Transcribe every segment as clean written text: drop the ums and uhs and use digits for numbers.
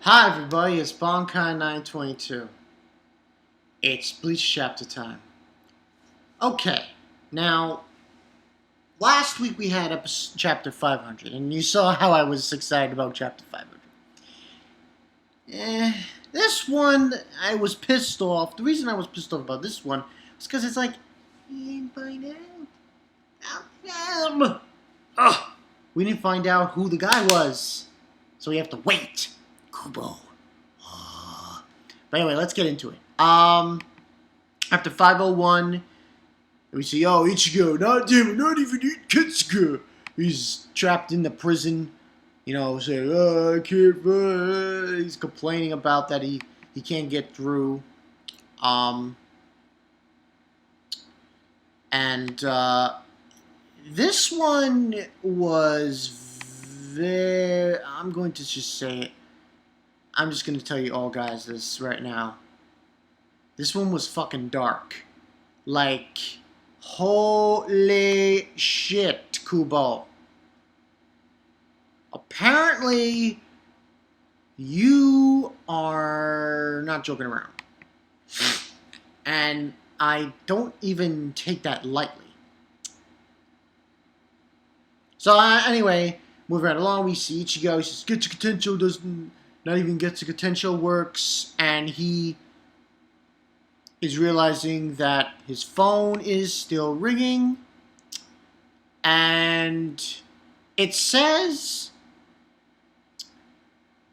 Hi everybody, it's Bankai 922. It's Bleach chapter time. Okay, now last week we had chapter 500, and you saw how I was excited about chapter 500. This one I was pissed off. The reason I was pissed off about this one was because it's like, we didn't find out. Ugh, we didn't find out who the guy was, so we have to wait. Kubo. But anyway, let's get into it. After 501, we see, oh, Ichigo, not even Kitsuka. He's trapped in the prison, saying, oh, I can't, he's complaining about that he can't get through. This one was very, I'm going to just say it. I'm just going to tell you all guys this right now. This one was fucking dark. Like, holy shit, Kubo. Apparently, you are not joking around. And I don't even take that lightly. So, anyway, moving right along, we see Ichigo. He says, get your potential, doesn't... Not even gets to potential works, and he is realizing that his phone is still ringing, and it says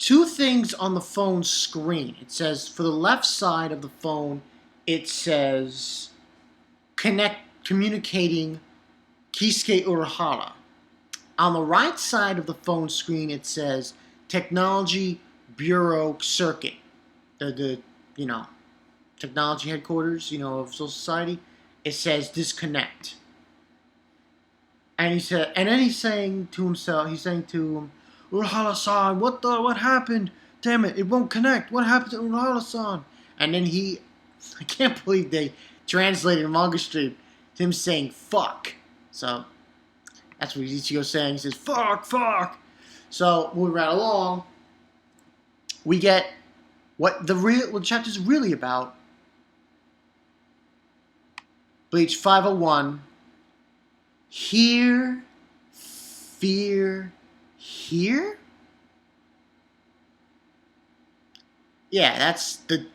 two things on the phone screen. It says, for the left side of the phone, it says communicating Kisuke Urahara. On the right side of the phone screen, it says technology Bureau Circuit, the technology headquarters, of Soul Society. It says disconnect, and he's saying to himself, Urahara-san, what happened? Damn it, it won't connect. What happened to Urahara-san? And then I can't believe they translated a manga stream to him saying fuck. So that's what Ichigo's saying. He says fuck. So moving right along, we get what the chapter is really about. Bleach 501. Hear, fear, here? Yeah, that's the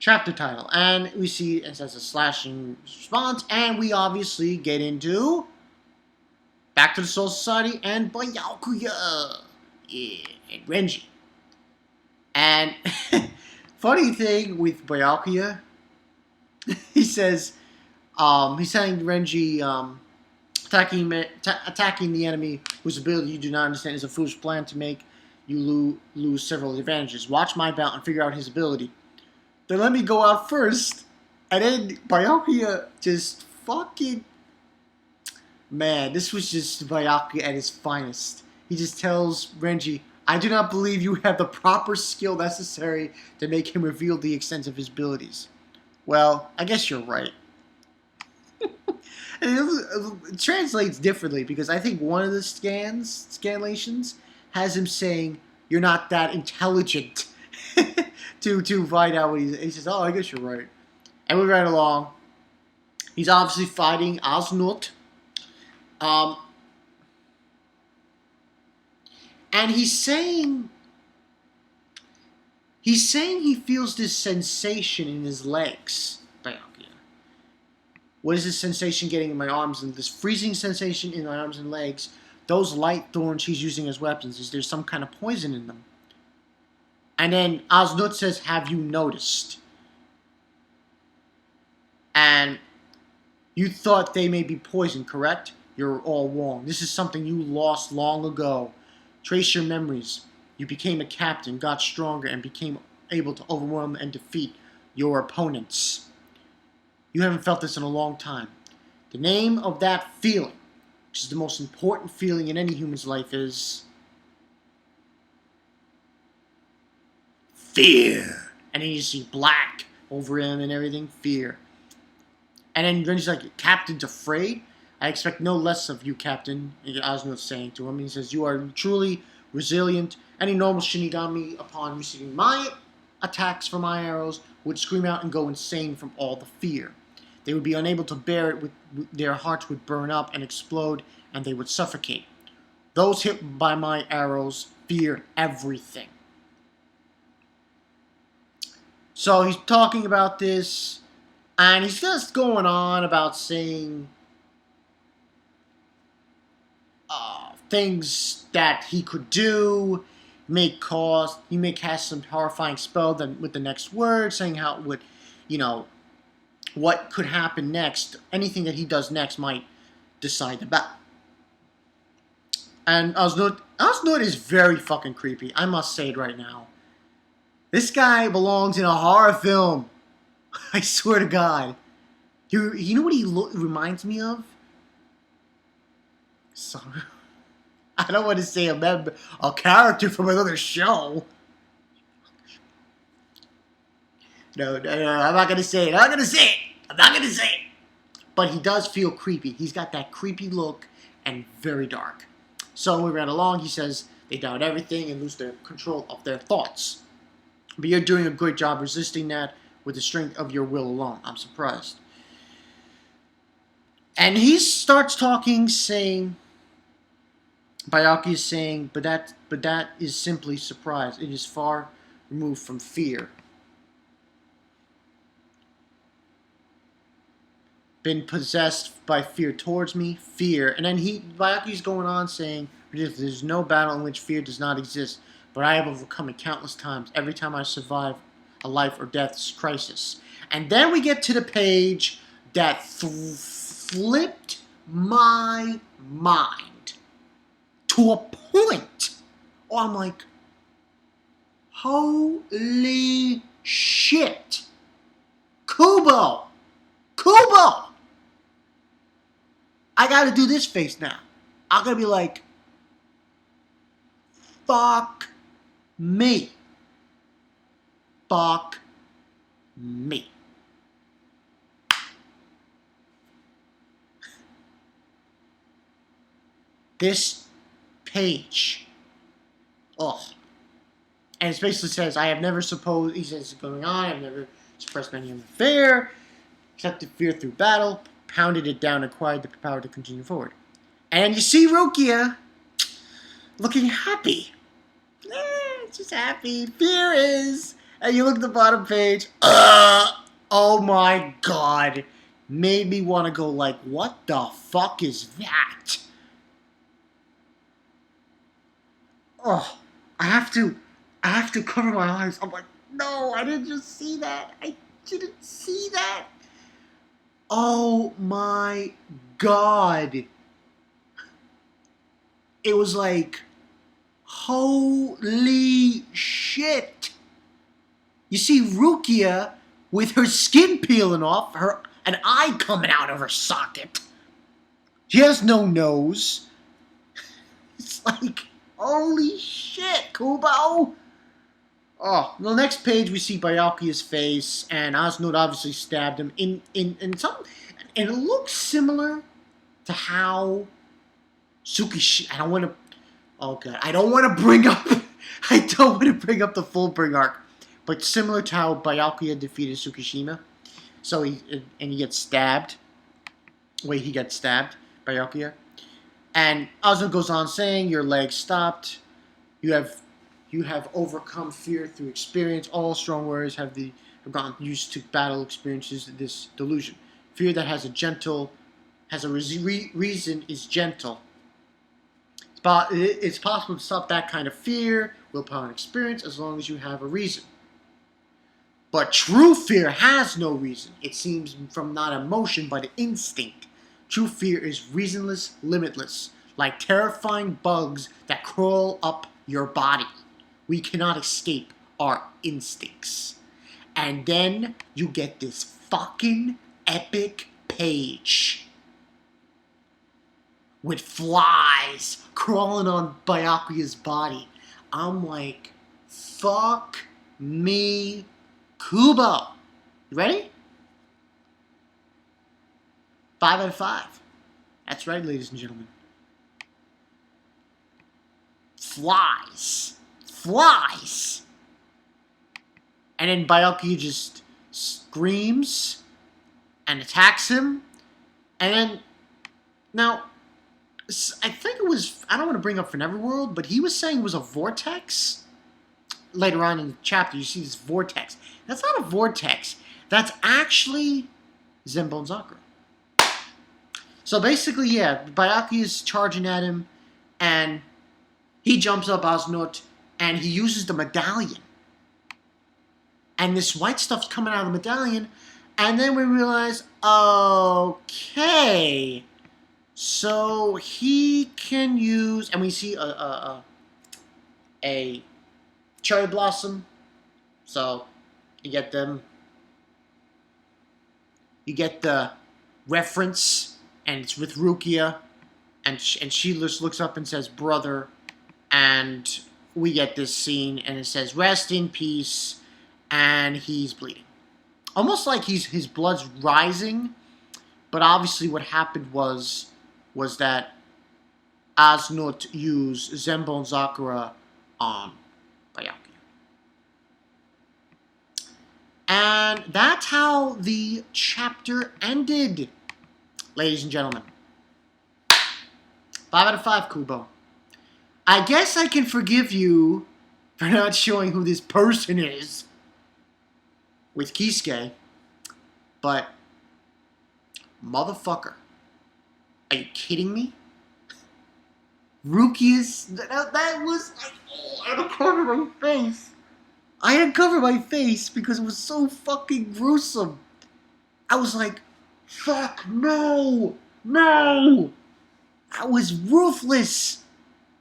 chapter title. And we see it says a slashing response, and we obviously get into Back to the Soul Society and Byakuya. Yeah, and Renji. And funny thing with Byakuya, he says, he's telling Renji, attacking the enemy whose ability you do not understand is a foolish plan to make you lose several advantages. Watch my bout and figure out his ability. Then let me go out first. And then Byakuya just fucking... Man, this was just Byakuya at his finest. He just tells Renji, I do not believe you have the proper skill necessary to make him reveal the extent of his abilities. Well, I guess you're right. And it translates differently because I think one of the scanlations has him saying, you're not that intelligent to find out what he says, oh, I guess you're right. And we right along. He's obviously fighting Asnot. And he's saying he feels this sensation in his legs. Byakuya. What is this sensation getting in my arms and this freezing sensation in my arms and legs? Those light thorns he's using as weapons. Is there some kind of poison in them? And then Asnot says, have you noticed? And you thought they may be poison, correct? You're all wrong. This is something you lost long ago. Trace your memories. You became a captain, got stronger, and became able to overwhelm and defeat your opponents. You haven't felt this in a long time. The name of that feeling, which is the most important feeling in any human's life, is fear. And then you see black over him and everything, fear. And then Renji's like, Captain's afraid? I expect no less of you, Captain, Osno's saying to him. He says, you are truly resilient. Any normal Shinigami, upon receiving my attacks from my arrows, would scream out and go insane from all the fear. They would be unable to bear it, their hearts would burn up and explode, and they would suffocate. Those hit by my arrows fear everything. So he's talking about this, and he's just going on about saying things that he could do. He may cast some horrifying spell with the next word, saying how it would, what could happen next. Anything that he does next might decide the battle. And Osnood is very fucking creepy. I must say it right now. This guy belongs in a horror film. I swear to God. You know what he reminds me of? Sorry. I don't want to say a character from another show. No, I'm not going to say it. I'm not going to say it. But he does feel creepy. He's got that creepy look and very dark. So we ran along. He says they doubt everything and lose their control of their thoughts. But you're doing a great job resisting that with the strength of your will alone. I'm surprised. And he starts talking, saying, Byakuya is saying, but that is simply surprise. It is far removed from fear. Been possessed by fear towards me, fear. And then Byakuya's going on saying, there's no battle in which fear does not exist, but I have overcome it countless times, every time I survive a life or death crisis. And then we get to the page that flipped my mind to a point. Oh, I'm like, holy shit. Kubo! I gotta do this face now. I'm gonna be like, fuck me. Fuck me. This page. Oh. And it basically says, I have never supposed, he says, going on, I've never suppressed any human fear, accepted fear through battle, pounded it down, acquired the power to continue forward. And you see Rukia looking happy. Just happy. Fear is. And you look at the bottom page. Oh my God. Made me want to go like, what the fuck is that? Oh, I have to cover my eyes. I'm like, no, I didn't just see that. I didn't see that. Oh my God. It was like, holy shit. You see Rukia with her skin peeling off, an eye coming out of her socket. She has no nose. It's like, holy shit, Kubo. Oh, the next page we see Byakuya's face, and Osnood obviously stabbed him in some, and it looks similar to how Tsukishima. I don't want to bring up the Fullbring arc, but similar to how Byakuya defeated Tsukishima. So he gets stabbed. Wait, he gets stabbed, Byakuya. And Osnood goes on saying, your leg stopped. You have overcome fear through experience. All strong warriors have gone used to battle experiences this delusion. Fear that has a reason is gentle. It's possible to stop that kind of fear, willpower, and experience as long as you have a reason. But true fear has no reason. It seems from not emotion but instinct. True fear is reasonless, limitless, like terrifying bugs that crawl up your body. We cannot escape our instincts. And then you get this fucking epic page with flies crawling on Byakuya's body. I'm like, fuck me, Kubo. You ready? 5 out of 5. That's right, ladies and gentlemen. Flies. Flies! And then Byakuya just screams and attacks him. And then, now, I think it was, I don't want to bring up for Neverworld, but he was saying it was a vortex. Later on in the chapter, you see this vortex. That's not a vortex. That's actually Zenbone Sakura. So basically, yeah, Byakuya is charging at him, and he jumps up Asnot, and he uses the medallion. And this white stuff's coming out of the medallion, and then we realize, okay, so he can use, and we see a cherry blossom. So you get them. You get the reference, and it's with Rukia, and she just looks up and says, "Brother," and we get this scene, and it says, "Rest in peace," and he's bleeding. Almost like his blood's rising, but obviously what happened was that Asnot used Zenbone Sakura on Byakuya. And that's how the chapter ended, ladies and gentlemen. 5 out of 5, Kubo. I guess I can forgive you for not showing who this person is with Kisuke, but motherfucker, are you kidding me? Rukia's, that was like, oh, I had to cover my face. I had to cover my face because it was so fucking gruesome. I was like, fuck, no, no. That was ruthless.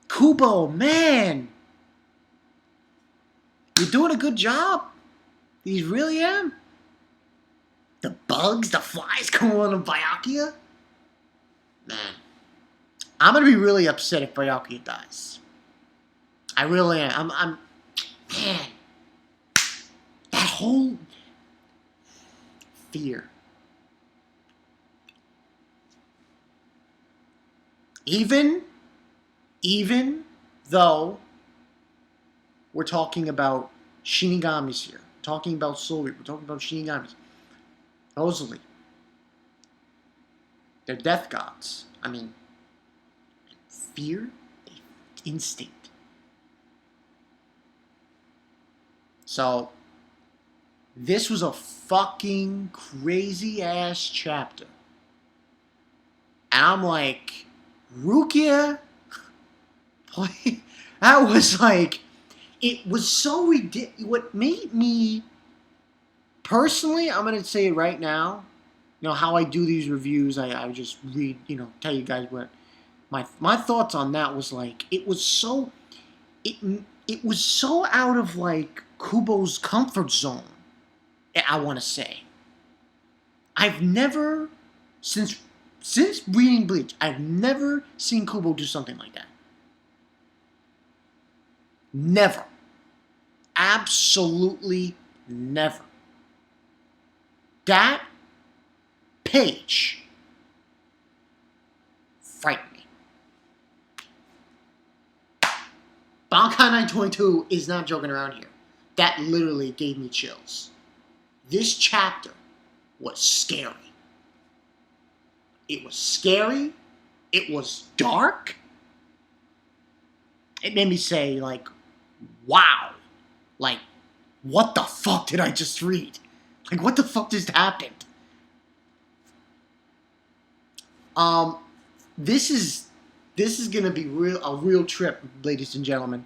Kubo, man. You're doing a good job. You really am. The bugs, the flies going on Byakuya? Man. I'm going to be really upset if Byakuya dies. I really am. Man. That whole fear. Even though we're talking about Shinigamis here, talking about Soul Reaper, we're talking about Shinigamis. Supposedly, they're death gods. I mean, fear, instinct. So, this was a fucking crazy ass chapter. And I'm like, Rukia, that was like, it was so ridiculous. What made me, personally, I'm going to say it right now, how I do these reviews, I just read, tell you guys what my thoughts on that was like, it was so out of like Kubo's comfort zone, I want to say. I've never, since reading Bleach, I've never seen Kubo do something like that. Never. Absolutely never. That page frightened me. Bankai 922 is not joking around here. That literally gave me chills. This chapter was scary. It was scary. It was dark. It made me say, like, wow. Like, what the fuck did I just read? Like, what the fuck just happened? This is gonna be a real trip, ladies and gentlemen.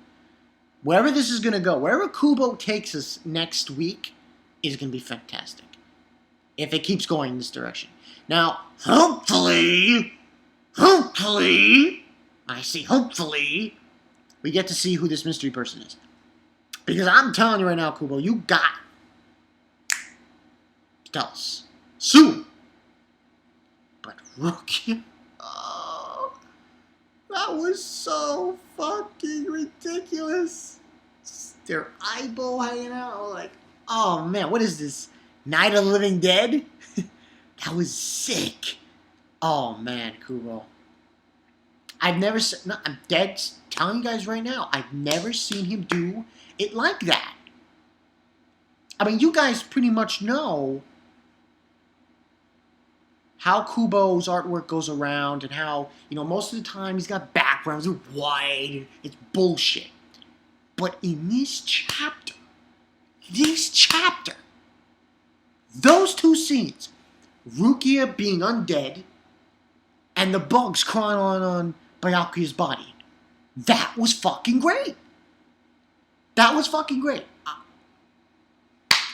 Wherever this is gonna go, wherever Kubo takes us next week, is gonna be fantastic. If it keeps going in this direction. Now, hopefully, I say hopefully, we get to see who this mystery person is. Because I'm telling you right now, Kubo, you got to tell us. Soon. But Rukia, oh, that was so fucking ridiculous. Their eyeball hanging out, like, oh man, what is this? Night of the Living Dead? That was sick. Oh man, Kubo. I've never seen. No, I'm dead telling you guys right now. I've never seen him do it like that. I mean, you guys pretty much know how Kubo's artwork goes around and how, most of the time he's got backgrounds, they're wide, it's bullshit. But in this chapter, those two scenes, Rukia being undead and the bugs crawling on Byakuya's body, that was fucking great. That was fucking great.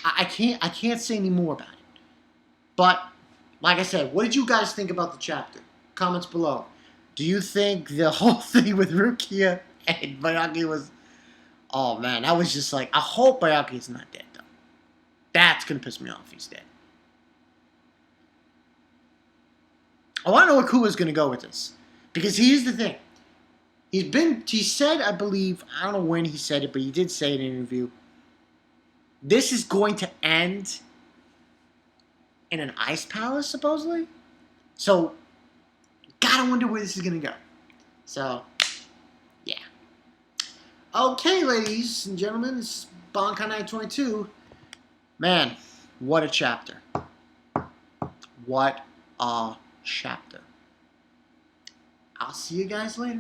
I can't say any more about it. But like I said, what did you guys think about the chapter? Comments below. Do you think the whole thing with Rukia and Byakuya was... Oh, man, that was just like... I hope Byakuya's not dead, though. That's going to piss me off if he's dead. I want to know where Kubo's going to go with this. Because here's the thing. He said, I believe... I don't know when he said it, but he did say it in an interview. This is going to end... in an ice palace, supposedly. So, gotta wonder where this is gonna go. So, yeah. Okay, ladies and gentlemen, this is Bankai 922. Man, what a chapter. What a chapter. I'll see you guys later.